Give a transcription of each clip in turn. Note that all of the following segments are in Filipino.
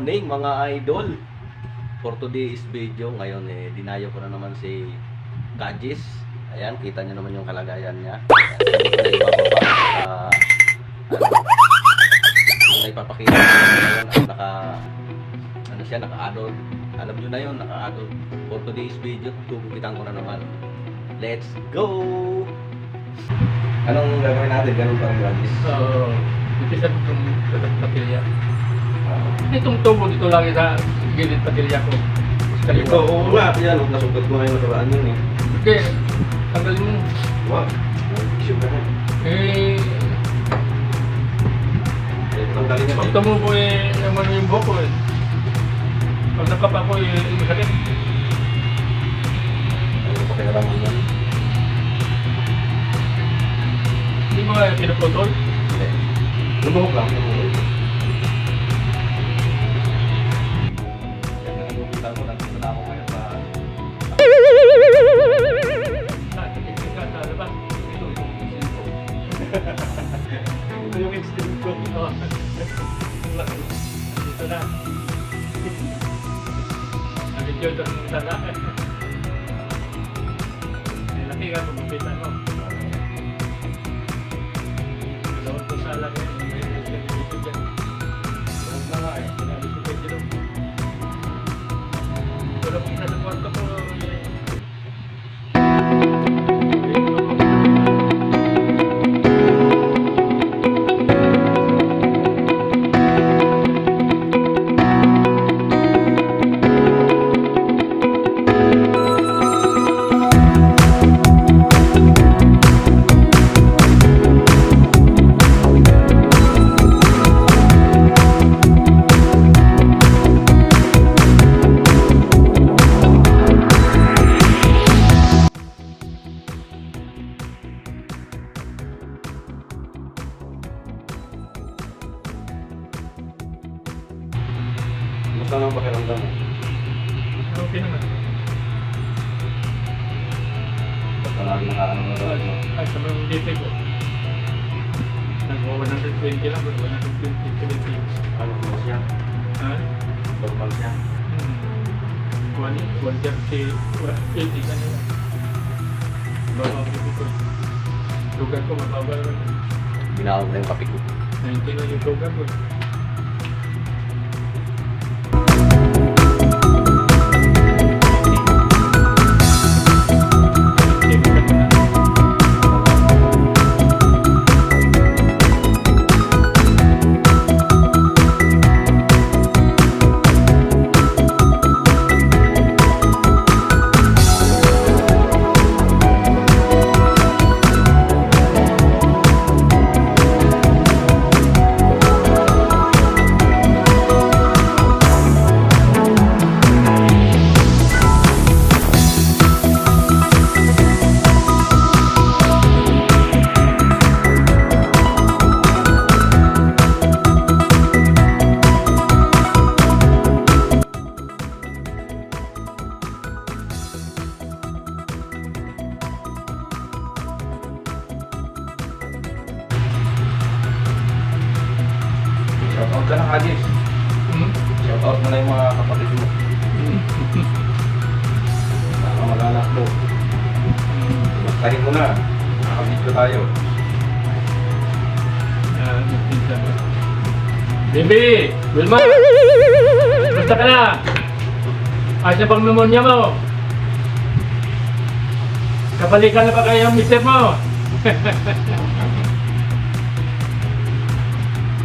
morning mga idol. For today's video, ngayon dinayo ko na naman si Kajis. Ayan, kita nyo naman yung kalagayan niya. Hindi ko na ibababa. Yung ipapakita ko ngayon ay naka-adult. Alam nyo na yun, naka-adult. For today's video, tugupitan ko na naman. Let's go! Anong gagawin natin? Ganun pa rin, Kajis? Umpisa itong patilya. Itong tubo dito lang sa gilid patilya ko. Ito, oo nga. Yan, nasugat ko ngayon nakaraan yun eh. Okay, tanggalin mo. Wow, isip na nga. Tanggalin niya ba? Pag tumubo yung buhok ko eh. Pag nakapa ko masakit. Ano pa kinaraman yan? Hindi mo nga pinaputol. Hindi. Lumuhok lang, lumuhok. Yan na nagugutan ko, nandito na ako ngayon sa... Titigil ka sa labas. Ito yung extend ko. Ito yung extend ko. Dito na. Nag-video ito ng sana. Laki ka, pumapitan mo. Dalawang to sa lang yan. Lumuhok na nga eh. Pero kung nasa kwarto ko, Gusto nang pakiramdam mo? okay naman. Basta lagi nakaano na doon, no? Ay, sa mga dito ko. Nag-120 lang, pero 120, 70. Ano mo siya? Ha? Normal siya? 130, 80 kanina. Bawa ko ko. Sugar ko mababa lang. Binawag na yung kape ko. 90 na yung sugar ko. Shoutout ka na, Kajis. Shoutout mo na yung mga kapatid mo. Mga mag-anak mo. Magtahin mo na. Nakabidyo tayo. Bibi! Wilma! Basta ka na! Ayos na pang pneumonia mo! Kabalikan na ba kayo ang mister mo?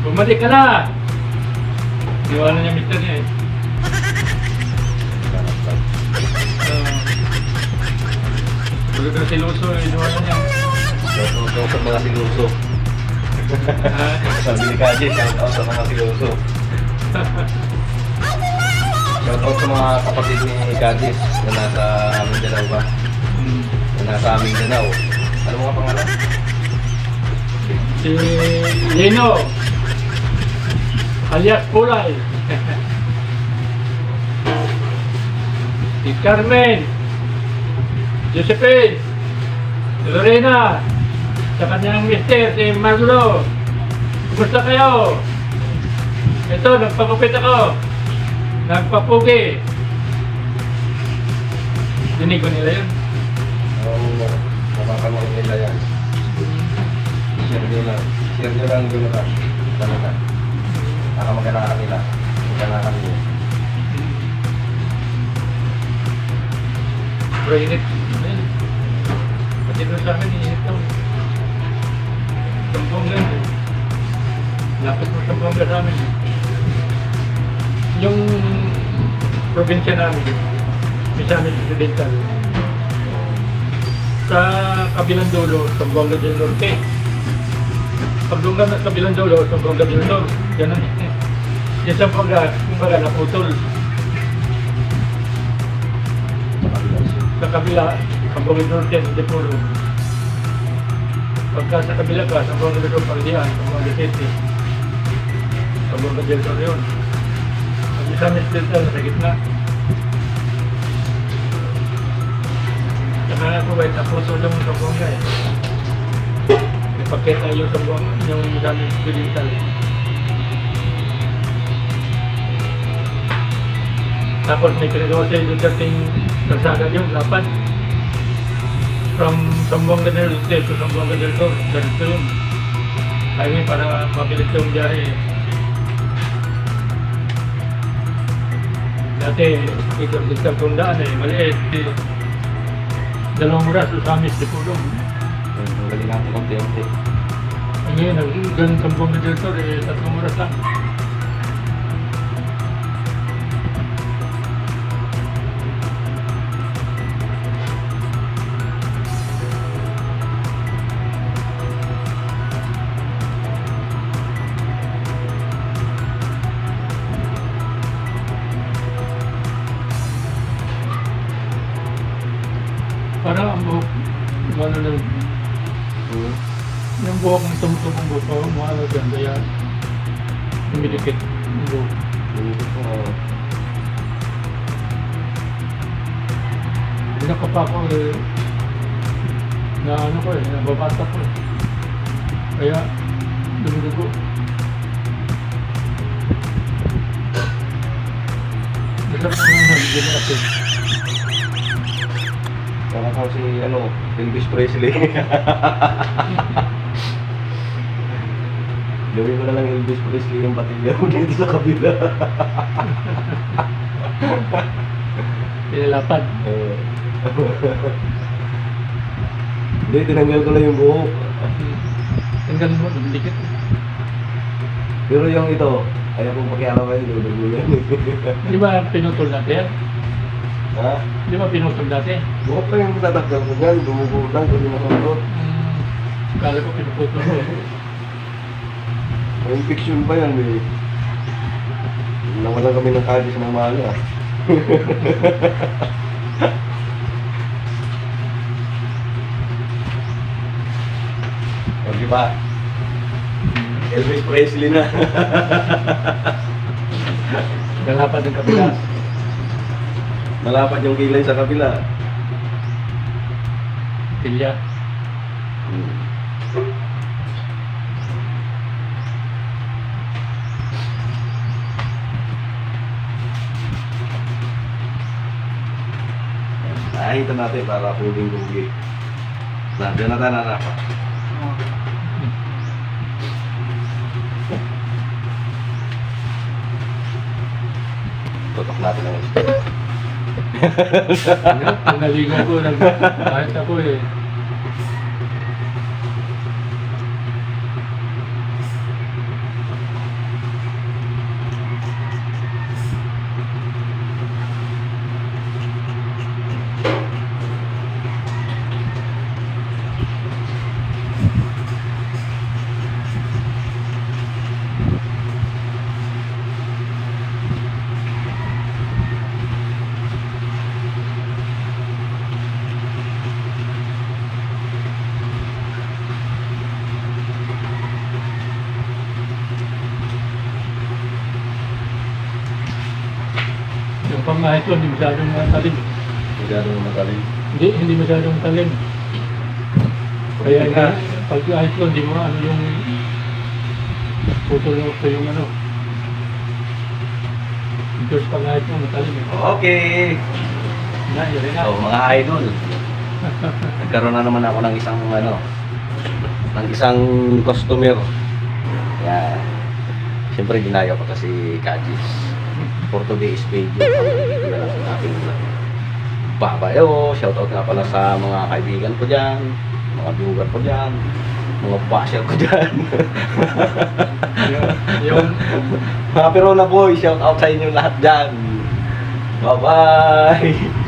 Bumalik ka na! Iwanan niya mister niya eh. Bago ka siluso eh, iwanan niya. Shoutout sa mga siluso. Sabi ni Kajis, shoutout sa mga siluso. Shoutout sa mga kapatid ni Kajis na nasa Mindanao ba? Na nasa Mindanao. Ano mga pangalan? Si Lino alias Pulay. Si Carmen, Josephine, Lorena, sa kanyang mister, si Marlo. Kumusta kayo? Ito, nagpagupit ako. Nagpapugi. Dinig ko nila yun. Oo, napapanood nila yan. Share nyo lang. Share nyo lang doon ka. Talaga. Baka magkanakan nila. Magkanakan nyo. Pero init. Ayun. Pati doon sa akin, init daw. Sambuanga. Lapit mo Sambuanga sa amin. Yung probinsya namin, Misamis Occidental. Sa kabilang dulo, Sambuanga del Norte. Pagdungan sa kabilang dulo, Sambuanga del Norte. Ganun. Yung Sambuanga, kumbaga naputol. Sa kabila, Sambuanga del Norte, hindi puro. Pagka sa kabila ka, Sambuanga del Norte, Pagdian, Sambuanga City. Sambuanga del Norte yun. Ang Misamis Occidental, sa gitna. Saka ako ba, naputol yung Sambuanga eh. Ipakita yung Sambuanga, yung Misamis Occidental. Tapos may pinagawa sa yung dating kalsada yun, lapad. From Sambuanga del Norte to Sambuanga del Sur, ganito yun. Highway para mabilis yung biyahe. Dati, ito ang tundaan eh, maliit. Dalawang oras, Usamis, Dipulong. Ang galing natin konti-unti. Ngayon, ang ganun Sambuanga del Sur eh, 3 oras lang. Para ang buhok, ano lang, yung buhok ng tumutubong buhok, ano dyan, kaya dumidikit yung buhok. Pinakapa ko eh, na ano ko eh, nababata ko eh. Kaya, dumidugo. Masarap ko na nabigyan natin. Parang kasi ano, Elvis Presley. Gawin mo na lang Elvis Presley yung patilya mo dito sa kabila. Pinalapad. Hindi, tinanggal ko lang yung buhok. Tanggalin mo, dumidikit. Pero yung ito, ayaw kong pakialam kayo, dudugo yan. Di ba pinutol natin? Ha? Di ba pinutol dati? Buhok pa yung tatanggal ko dyan, dumugo lang, kung nakalot. Kala ko pinuputol ko. May infection pa yan eh. Nawalan kami ng kadis ng maaga. O diba? Elvis Presley na. Nalapad ng kabila. Malapad yung kilay sa kabila. Tilya. Nakita natin para huling-huling. Diyan na tayo nanapa. Tutok natin ang gusto. Ang naligaw ko, kahit ako eh. Yung pamahit ko, hindi masyadong talim. Masyadong matalim. Hindi masyadong talim. Kaya nga, pag ahit ko, hindi mo ano yung putol ko yung ano. Diyos pangahit mo, matalim eh. Okay. Na, yun rin na. So, mga idol. Nagkaroon na naman ako ng isang ng isang customer. Yan. Siyempre, dinayo ko to si Kajis. For today's video, yan ang aking babayo. Shoutout nga pala sa mga kaibigan ko dyan, mga viewer ko dyan, mga basher ko dyan. Yung, Mga Perona boy, shoutout sa inyo lahat dyan. Bye-bye!